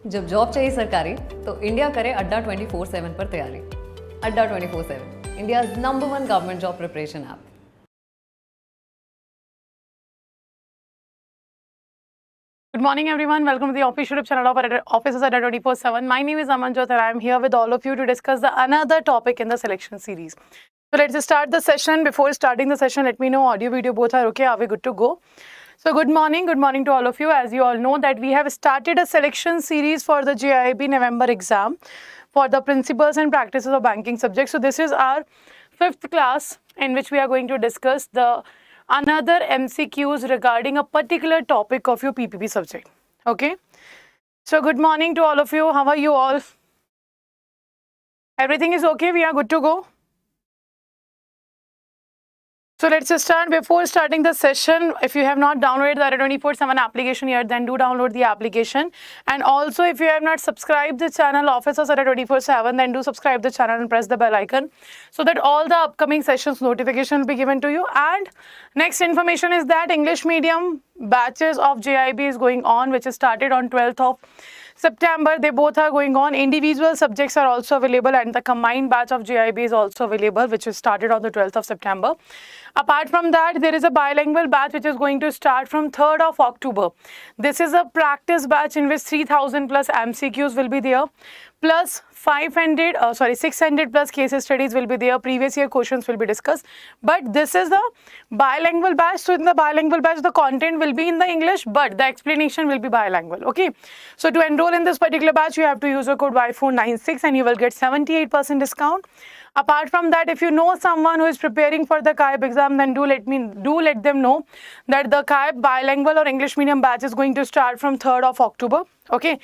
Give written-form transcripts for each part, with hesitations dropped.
जब जॉब चाहिए सरकारी तो इंडिया करे अड्डा 24/7 पर तैयारी। अड्डा 24/7, India's #1 government job preparation app. Good morning, everyone. Welcome to the official YouTube channel of Officers Adda 24/7. My name is Amanjot and I am here with all of you to discuss another topic in the selection series. So let's start the session. Before starting the session, let me know audio, video both are okay. Are we good to go? So good morning to all of you. As you all know that we have started a selection series for the JAIIB November exam for the principles and practices of banking subject. So this is our 5th class in which we are going to discuss the another MCQs regarding a particular topic of your PPB subject. Okay. So good morning to all of you. How are you all? Everything is okay? We are good to go? So let's start. Before starting the session, if you have not downloaded the Adda 24/7 application yet, then do download the application. And also, if you have not subscribed the channel Officers Adda 24/7, then do subscribe the channel and press the bell icon so that all the upcoming sessions notification will be given to you. And next information is that English medium batches of JAIIB is going on, which is started on 12th of September. They both are going on. Individual subjects are also available and the combined batch of JAIIB is also available, which is started on the 12th of September. Apart from that, there is a bilingual batch which is going to start from 3rd of October. This is a practice batch in which 3,000 plus MCQs will be there, plus 600 plus case studies will be there. Previous year questions will be discussed. But this is the bilingual batch. So in the bilingual batch, the content will be in the English, but the explanation will be bilingual. Okay. So to enroll in this particular batch, you have to use your code Y496 and you will get 78% discount. Apart from that, if you know someone who is preparing for the CAIIB exam, then do let them know that the CAIIB bilingual or English medium batch is going to start from 3rd of October. Okay.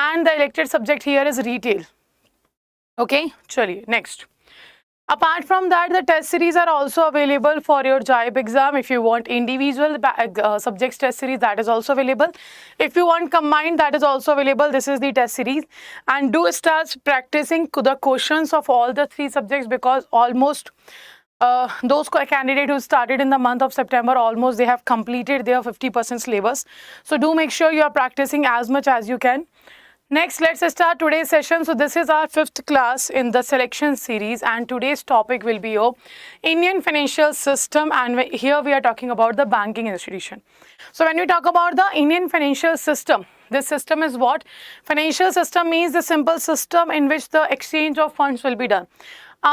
And the elected subject here is retail. Okay, chaliye, next. Apart from that, the test series are also available for your JAIIB exam. If you want individual subjects test series, that is also available. If you want combined, that is also available. This is the test series. And do start practicing the questions of all the 3 subjects, because almost those candidates who started in the month of September, almost they have completed their 50% syllabus. So do make sure you are practicing as much as you can. Next, let's start today's session. So this is our 5th class in the selection series, and today's topic will be your Indian financial system, and here we are talking about the banking institution. So when we talk about the Indian financial system, this system is what? Financial system means the simple system in which the exchange of funds will be done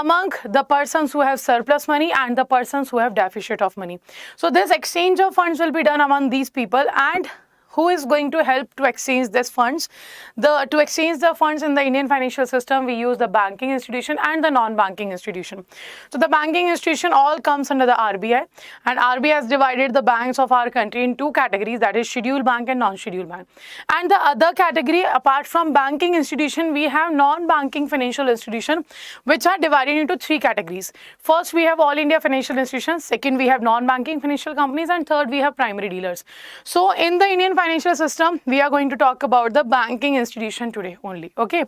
among the persons who have surplus money and the persons who have deficit of money. So this exchange of funds will be done among these people, and who is going to help to exchange these funds? To exchange the funds in the Indian financial system, we use the banking institution and the non-banking institution. So the banking institution all comes under the RBI, and RBI has divided the banks of our country in 2 categories, that is scheduled bank and non-scheduled bank. And the other category, apart from banking institution, we have non-banking financial institution, which are divided into 3 categories. First, we have all India financial institutions. Second, we have non-banking financial companies, and third, we have primary dealers. So in the Indian financial system, we are going to talk about the banking institution today only. Okay.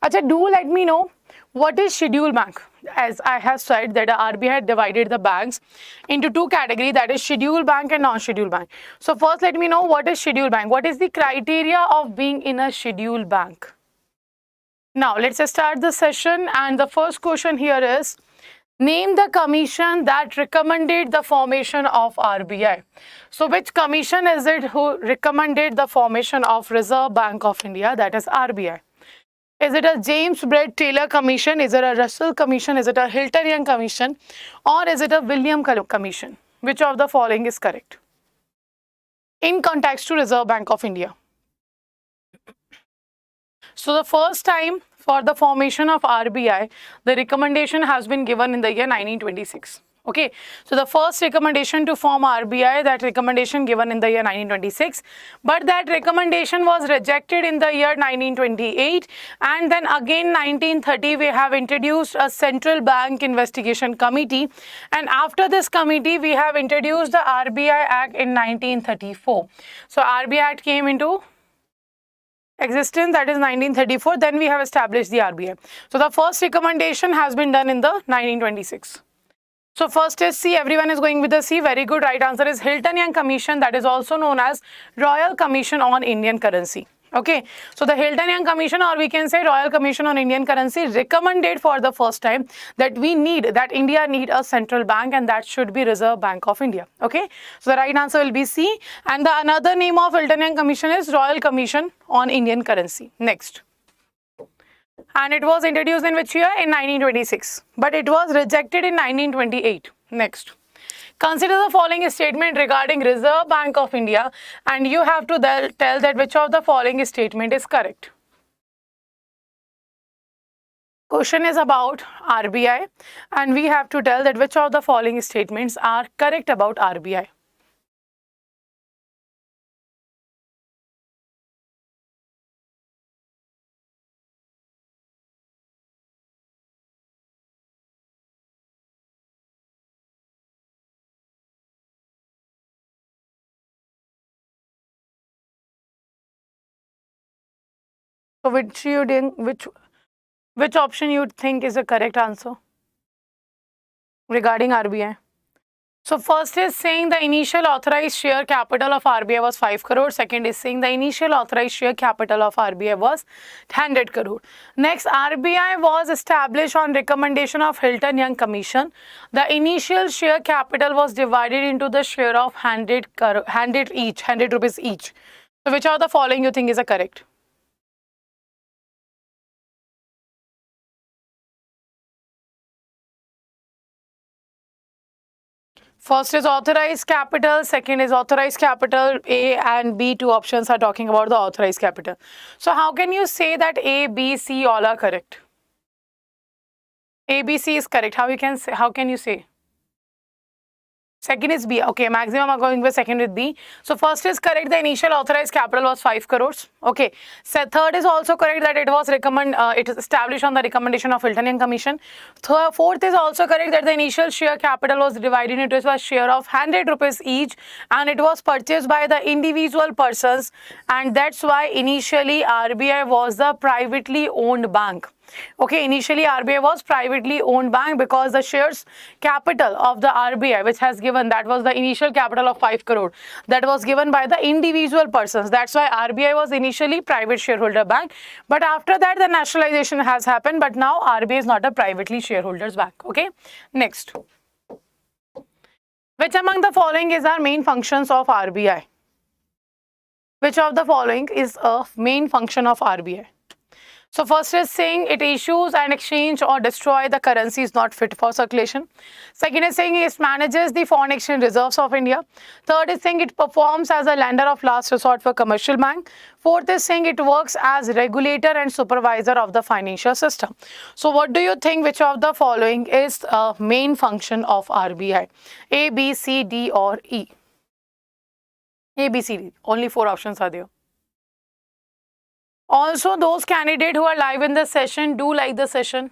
Acha, do let me know what is scheduled bank. As I have said that the RBI had divided the banks into 2 categories, that is scheduled bank and non-scheduled bank. So first, let me know what is scheduled bank. What is the criteria of being in a scheduled bank? Now let's start the session, and the first question here is, name the commission that recommended the formation of RBI. So which commission is it who recommended the formation of Reserve Bank of India, that is RBI? Is it a James Brett Taylor Commission? Is it a Russell Commission? Is it a Hiltonian Commission? Or is it a William Commission? Which of the following is correct in context to Reserve Bank of India? So the first time for the formation of RBI, the recommendation has been given in the year 1926. Okay, so the first recommendation to form RBI, that recommendation given in the year 1926, but that recommendation was rejected in the year 1928, and then again 1930 we have introduced a Central Bank Investigation Committee, and after this committee we have introduced the RBI Act in 1934. So RBI Act came into existence, that is 1934, then we have established the RBI. So the first recommendation has been done in the 1926. So first is C. Everyone is going with the C. Very good. Right answer is Hiltonian Commission, that is also known as Royal Commission on Indian Currency. Okay, so the Hiltonian Commission, or we can say Royal Commission on Indian Currency, recommended for the first time that India need a central bank, and that should be Reserve Bank of India. Okay, so the right answer will be C. And the another name of Hiltonian Commission is Royal Commission on Indian Currency. Next. And it was introduced in which year? In 1926. But it was rejected in 1928. Next. Consider the following statement regarding Reserve Bank of India, and you have to tell that which of the following statement is correct. Question is about RBI, and we have to tell that which of the following statements are correct about RBI. So which option you think is the correct answer regarding RBI? So first is saying the initial authorized share capital of RBI was 5 crore. Second is saying the initial authorized share capital of RBI was 100 crore. Next, RBI was established on recommendation of Hiltonian Commission. The initial share capital was divided into the share of 100 rupees each. So which of the following you think is correct? First is authorized capital, second is authorized capital. A and B, two options are talking about the authorized capital. So how can you say that A, B, C all are correct? A, B, C is correct. How can you say? Second is B. Okay, maximum are going with second with B. So first is correct, the initial authorized capital was 5 crores. Okay. So third is also correct that it was it is established on the recommendation of Hiltonian Commission. Fourth is also correct that the initial share capital was divided into a share of 100 rupees each, and it was purchased by the individual persons, and that's why initially RBI was the privately owned bank. Okay, initially RBI was privately owned bank because the shares capital of the RBI which has given, that was the initial capital of 5 crore, that was given by the individual persons. That's why RBI was initially private shareholder bank, but after that the nationalization has happened, but now RBI is not a privately shareholders bank. Okay, next. Which among the following is our main functions of RBI? Which of the following is a main function of RBI? So first is saying it issues and exchange or destroy the currencies not fit for circulation. Second is saying it manages the foreign exchange reserves of India. Third is saying it performs as a lender of last resort for commercial bank. Fourth is saying it works as regulator and supervisor of the financial system. So what do you think, which of the following is a main function of RBI? A, B, C, D or E? A, B, C, D. Only 4 options are there. Also, those candidates who are live in the session, do like the session.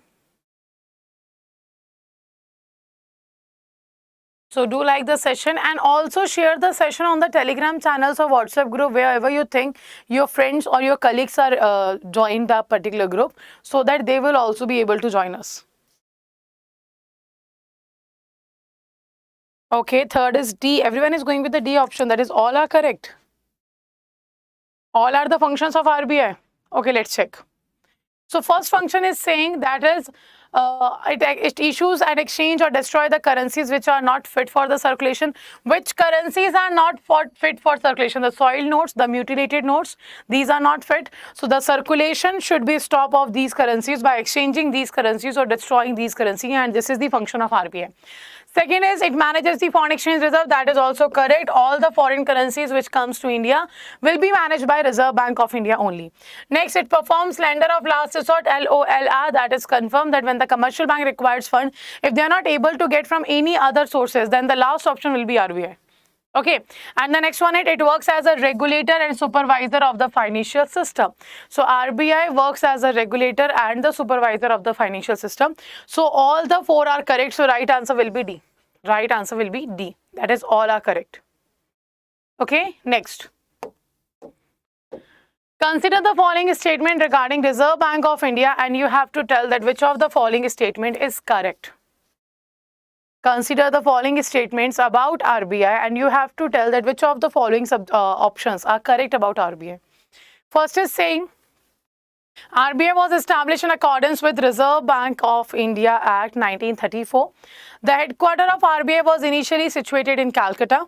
So do like the session, and also share the session on the Telegram channels or WhatsApp group, wherever you think your friends or your colleagues are joined that particular group, so that they will also be able to join us. Okay, third is D. Everyone is going with the D option. That is all are correct. All are the functions of RBI. Okay, let's check. So first function is saying that is it issues and exchange or destroy the currencies which are not fit for the circulation. Which currencies are not fit for circulation? The soiled notes, the mutilated notes, these are not fit. So the circulation should be stop of these currencies by exchanging these currencies or destroying these currencies, and this is the function of RBI. Second is it manages the foreign exchange reserve. That is also correct. All the foreign currencies which comes to India will be managed by Reserve Bank of India only. Next, it performs lender of last resort, LOLR. That is confirmed that when the commercial bank requires fund, if they are not able to get from any other sources, then the last option will be RBI. Okay, and the next one, it works as a regulator and supervisor of the financial system. So RBI works as a regulator and the supervisor of the financial system. So all the 4 are correct. So right answer will be D. Right answer will be D. That is all are correct. Okay, next. Consider the following statement regarding Reserve Bank of India, and you have to tell that which of the following statement is correct. Consider the following statements about RBI, and you have to tell that which of the following options are correct about RBI. First is saying RBI was established in accordance with Reserve Bank of India Act 1934. The headquarters of RBI was initially situated in Calcutta.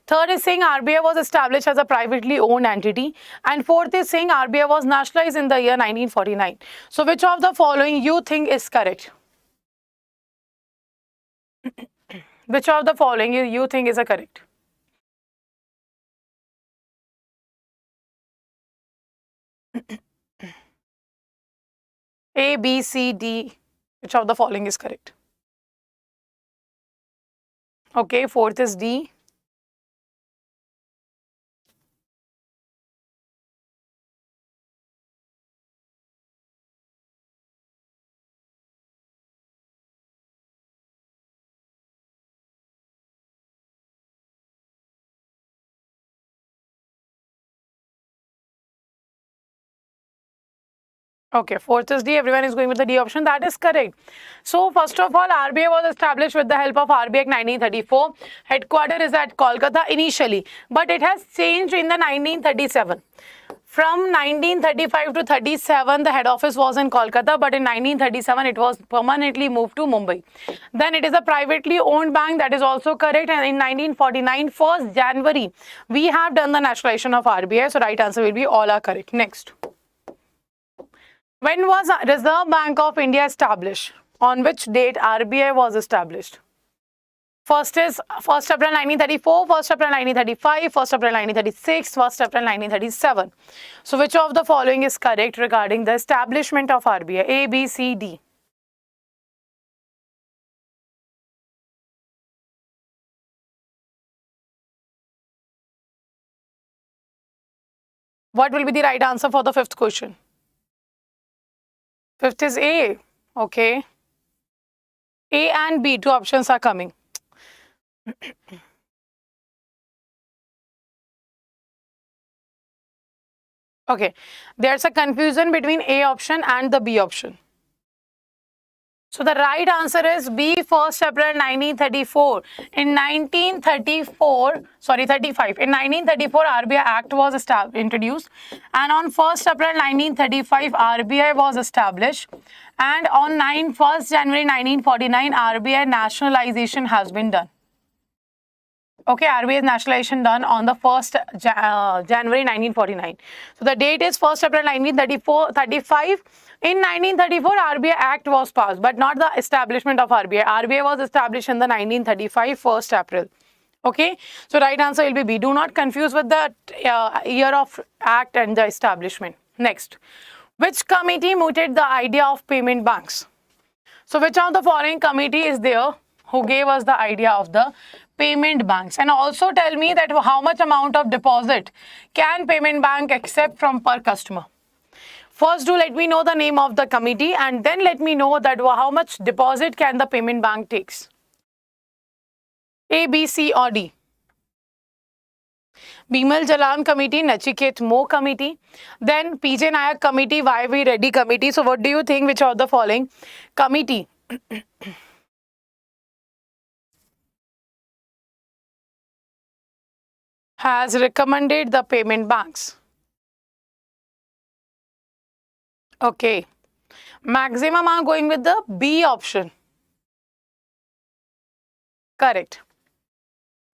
Third is saying RBI was established as a privately owned entity. And fourth is saying RBI was nationalized in the year 1949. So which of the following you think is correct? Which of the following you think is a correct? A, B, C, D. Which of the following is correct? Okay, fourth is D. Okay, fourth is D. Everyone is going with the D option. That is correct. So, first of all, RBI was established with the help of RBI Act 1934. Headquarters is at Kolkata initially, but it has changed in the 1937. From 1935 to 37, the head office was in Kolkata, but in 1937, it was permanently moved to Mumbai. Then it is a privately owned bank. That is also correct. And in 1949, 1st January, we have done the nationalization of RBI. So, right answer will be all are correct. Next. When was Reserve Bank of India established? On which date RBI was established? First is 1st April 1934, 1st April 1935, 1st April 1936, 1st April 1937. So which of the following is correct regarding the establishment of RBI? A, B, C, D. What will be the right answer for the fifth question? Fifth is A. Okay. A and B, two options are coming. Okay. There's a confusion between A option and the B option. So the right answer is B, 1st April 1934. In 1935. In 1934, RBI Act was introduced, and on 1st April 1935, RBI was established, and on 1st January 1949, RBI nationalization has been done. Okay, RBI's nationalization done on the 1st January 1949. So the date is 1st April 1935. In 1934, RBI Act was passed, but not the establishment of RBI. RBI was established in the 1935 1st April. Okay, so right answer will be B. Do not confuse with the year of Act and the establishment. Next, which committee mooted the idea of payment banks? So which of the following committee is there who gave us the idea of the payment banks? And also tell me that how much amount of deposit can payment bank accept from per customer? First, do let me know the name of the committee, and then let me know that how much deposit can the payment bank takes. A, B, C or D? Bimal Jalan Committee, Nachiket Mo Committee, then PJ Nayak Committee, YV Reddy Committee. So what do you think, which of the following committee has recommended the payment banks? Okay, maximum are going with the B option. Correct.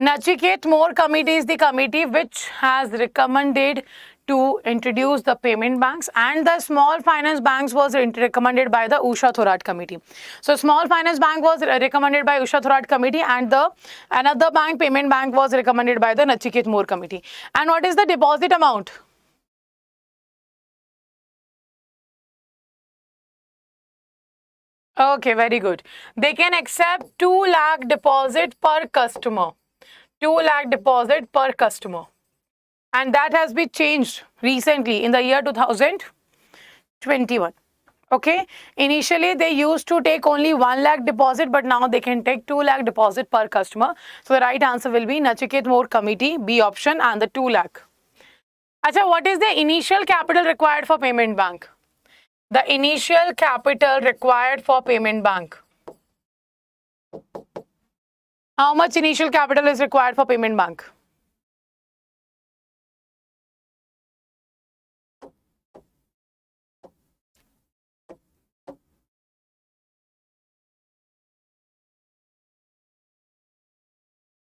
Nachiket More Committee is the committee which has recommended to introduce the payment banks, and the small finance banks was recommended by the Usha Thorat committee. So small finance bank was recommended by Usha Thorat committee, and the another bank, payment bank, was recommended by the Nachiket More committee. And what is the deposit amount? Okay, very good. They can accept 2 lakh deposit per customer. 2 lakh deposit per customer. And that has been changed recently in the year 2021. Okay. Initially, they used to take only 1 lakh deposit, but now they can take 2 lakh deposit per customer. So the right answer will be Nachiket More Committee, B option, and the 2 lakh. Acha, what is the initial capital required for payment bank? The initial capital required for payment bank. How much initial capital is required for payment bank?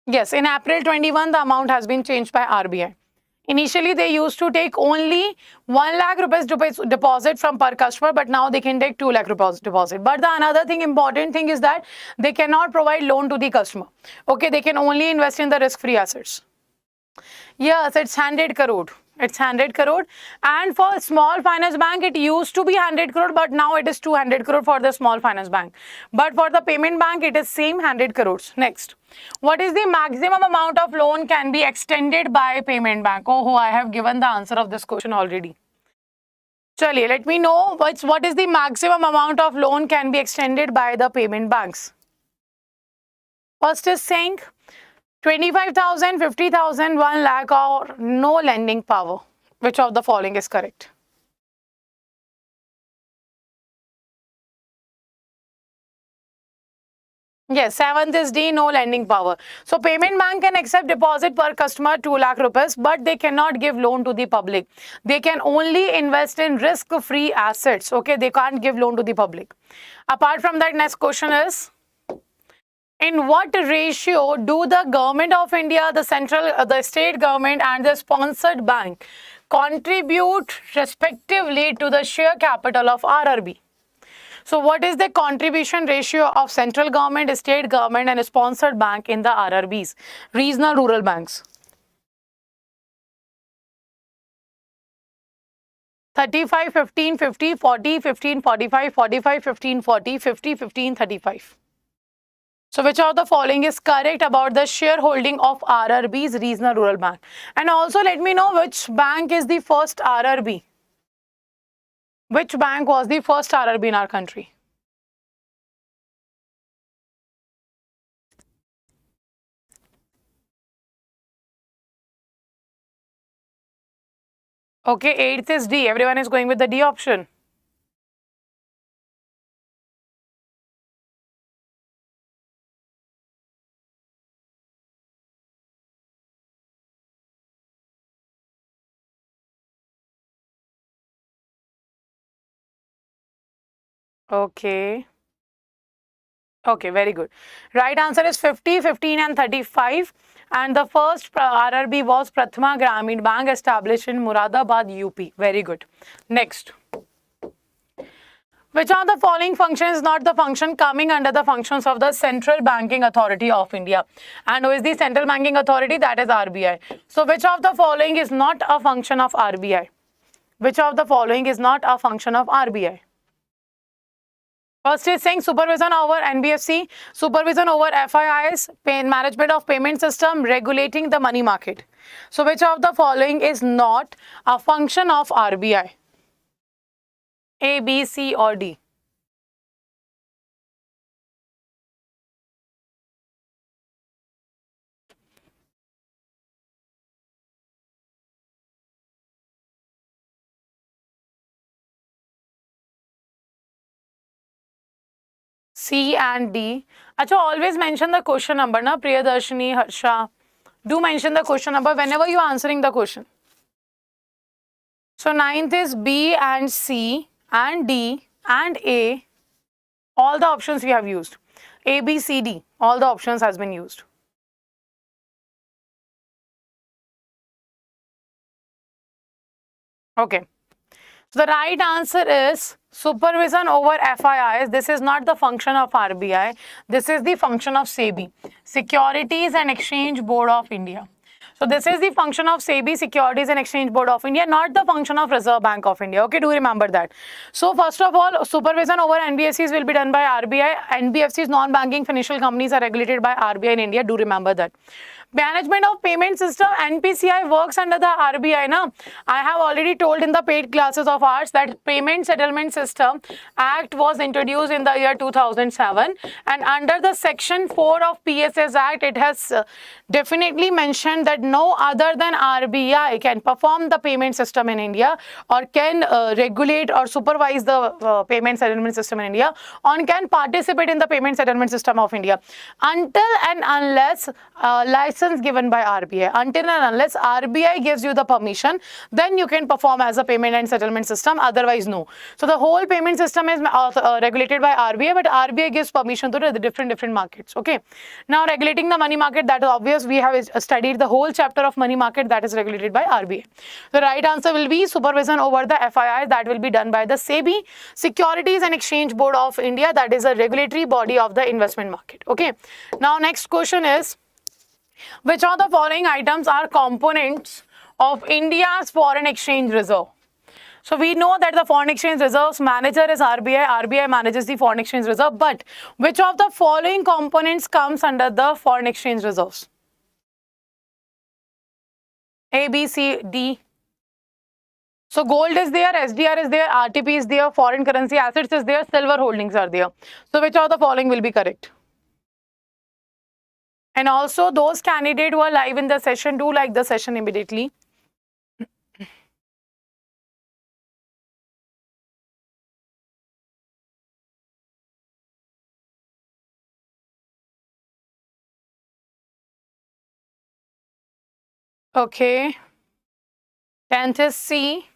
Yes, in April 21, the amount has been changed by RBI. Initially, they used to take only 1 lakh rupees deposit from per customer, but now they can take 2 lakh rupees deposit. But the another thing, important thing is that they cannot provide loan to the customer. Okay, they can only invest in the risk-free assets. Yes, it's 100 crore. It's 100 crore. And for small finance bank, it used to be 100 crore, but now it is 200 crore for the small finance bank. But for the payment bank, it is same 100 crores. Next, what is the maximum amount of loan can be extended by payment bank? Oh, I have given the answer of this question already. Chaliye, let me know what is the maximum amount of loan can be extended by the payment banks. First is saying 25,000, 50,000, 1 lakh or no lending power. Which of the following is correct? Yes, 7th is D, no lending power. So payment bank can accept deposit per customer 2 lakh rupees, but they cannot give loan to the public. They can only invest in risk-free assets. Okay, they can't give loan to the public. Apart from that, next question is, in what ratio do the government of India, the central, the state government and the sponsored bank contribute respectively to the share capital of RRB? So what is the contribution ratio of central government, state government and sponsored bank in the RRBs, regional rural banks? 35, 15, 50, 40, 15, 45, 45, 15, 40, 50, 15, 35. So which of the following is correct about the shareholding of RRB's regional rural bank? And also let me know which bank is the first RRB. Which bank was the first RRB in our country? Okay, 8th is D. Everyone is going with the D option. Okay. Okay, very good. Right answer is 50, 15 and 35. And the first RRB was Prathama Gramin Bank, established in Muradabad, UP. Very good. Next. Which of the following function is not the function coming under the functions of the Central Banking Authority of India? And who is the Central Banking Authority? That is RBI. So which of the following is not a function of RBI? Which of the following is not a function of RBI? First is saying supervision over NBFC, supervision over FIIs, management of payment system, regulating the money market. So which of the following is not a function of RBI? A, B, C or D? C and D. Acha, always mention the question number, na Priyadarshini, Harsha. Do mention the question number whenever you are answering the question. So 9th is B and C and D and A. All the options we have used. A, B, C, D. All the options has been used. Okay. So the right answer is supervision over FIIs. This is not the function of RBI. This is the function of SEBI, Securities and Exchange Board of India. So this is the function of SEBI, Securities and Exchange Board of India, not the function of Reserve Bank of India. Okay, do remember that. So first of all, supervision over NBFCs will be done by RBI. NBFCs, non-banking financial companies, are regulated by RBI in India. Do remember that. Management of payment system, NPCI, works under the RBI. Now, I have already told in the paid classes of ours that Payment Settlement System Act was introduced in the year 2007, and under the Section 4 of PSS Act, it has definitely mentioned that no other than RBI can perform the payment system in India, or can regulate or supervise the payment settlement system in India, or can participate in the payment settlement system of India, until and unless license license given by RBI. Until and unless RBI gives you the permission, then you can perform as a payment and settlement system, otherwise no. So the whole payment system is regulated by RBI, but RBI gives permission to the different markets. Okay. Now regulating the money market, that is obvious. We have studied the whole chapter of money market, that is regulated by RBI. The right answer will be supervision over the FII, that will be done by the SEBI, Securities and Exchange Board of India, that is a regulatory body of the investment market. Okay. Now next question is, which of the following items are components of India's foreign exchange reserve? So we know that the foreign exchange reserves manager is RBI. RBI manages the foreign exchange reserve, but which of the following components comes under the foreign exchange reserves? A, B, C, D. So gold is there, SDR is there, RTP is there, foreign currency assets is there, silver holdings are there. So which of the following will be correct? And also those candidates who are live in the session, do like the session immediately. Okay. 10th is C.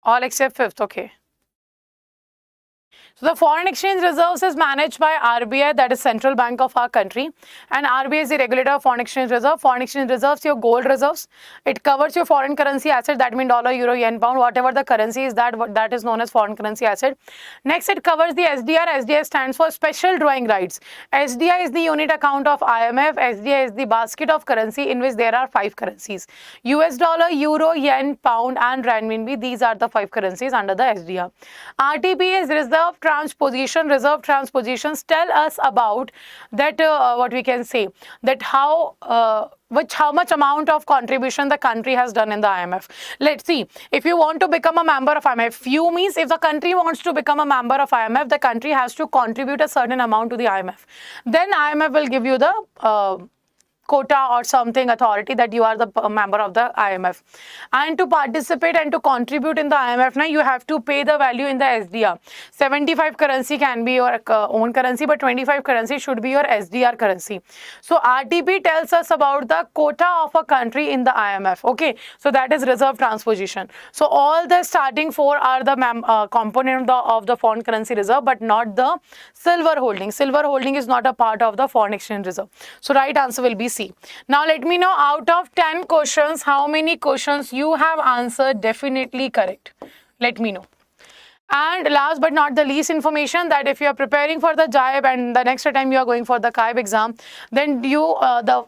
All except 5th. Okay. So the foreign exchange reserves is managed by RBI, that is Central Bank of our country, and RBI is the regulator of foreign exchange reserve. Foreign exchange reserves, your gold reserves. It covers your foreign currency assets, that means dollar, euro, yen, pound, whatever the currency is, that is known as foreign currency asset. Next, it covers the SDR. SDR stands for special drawing rights. SDI is the unit account of IMF. SDI is the basket of currency in which there are 5 currencies: US dollar, euro, yen, pound, and renminbi. These are the 5 currencies under the SDR. RTP is reserve transposition. Reserve transpositions tell us about that what we can say, that how much amount of contribution the country has done in the IMF. Let's see, if you want to become a member of IMF, few means if the country wants to become a member of IMF, the country has to contribute a certain amount to the IMF. Then IMF will give you the quota or something authority that you are the member of the IMF. And to participate and to contribute in the IMF, now you have to pay the value in the SDR. 75 currency can be your own currency, but 25 currency should be your SDR currency. So RTP tells us about the quota of a country in the IMF. Okay, so that is reserve transposition. So all the starting 4 are the component of the foreign currency reserve, but not the silver holding. Silver holding is not a part of the foreign exchange reserve. So right answer will be C. Now let me know, out of 10 questions, how many questions you have answered definitely correct. Let me know. And last but not the least information, that if you are preparing for the JAIIB and the next time you are going for the CAIIB exam, then you the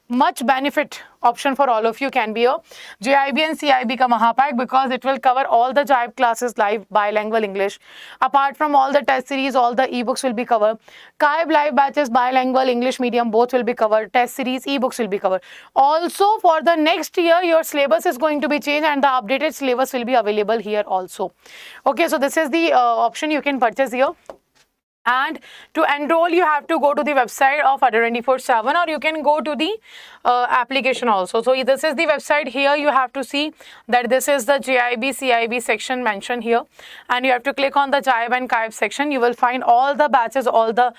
much benefit option for all of you can be a JAIIB and CAIIB ka Mahapack, because it will cover all the JAIIB classes live, bilingual English. Apart from all the test series, all the ebooks will be covered. CAIIB live batches, bilingual English medium, both will be covered. Test series, ebooks will be covered. Also for the next year, your syllabus is going to be changed and the updated syllabus will be available here also. Okay, so this is the option you can purchase here. And to enroll, you have to go to the website of Adda 24/7, or you can go to the application also. So this is the website. Here you have to see that this is the JAIIB CAIIB section mentioned here, and you have to click on the JAIIB and CAIIB section. You will find all the batches, all the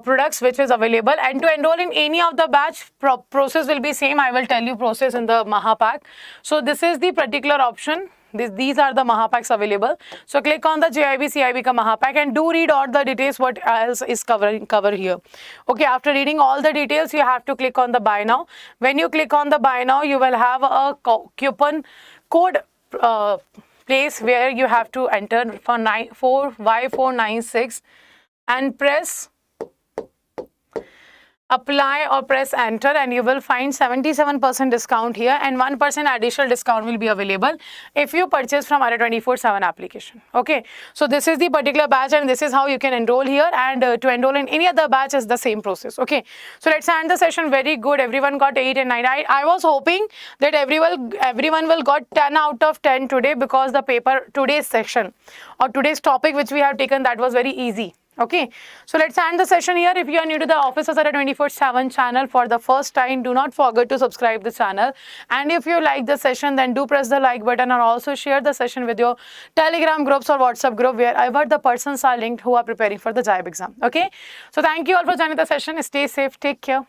products which is available. And to enroll in any of the batch, process will be same. I will tell you process in the Mahapack. So this is the particular option. These are the Mahapacks available. So click on the JAIIB CAIIB ka Mahapack and do read all the details what else is cover here. Okay, after reading all the details, you have to click on the buy now. When you click on the buy now, you will have a coupon code place where you have to enter for 4Y496 and press apply or press enter, and you will find 77% discount here, and 1% additional discount will be available if you purchase from Adda 24/7 application. Okay, so this is the particular batch and this is how you can enroll here, and to enroll in any other batch is the same process. Okay, so let's end the session. Very good, everyone got 8 and 9. I was hoping that everyone will got 10 out of 10 today, because the paper today's session or today's topic which we have taken, that was very easy. Okay, so let's end the session here. If you are new to the Office of Adda 24/7 channel for the first time, do not forget to subscribe the channel. And if you like the session, then do press the like button, and also share the session with your Telegram groups or WhatsApp group wherever the persons are linked who are preparing for the JAIIB exam. Okay, so thank you all for joining the session. Stay safe, take care.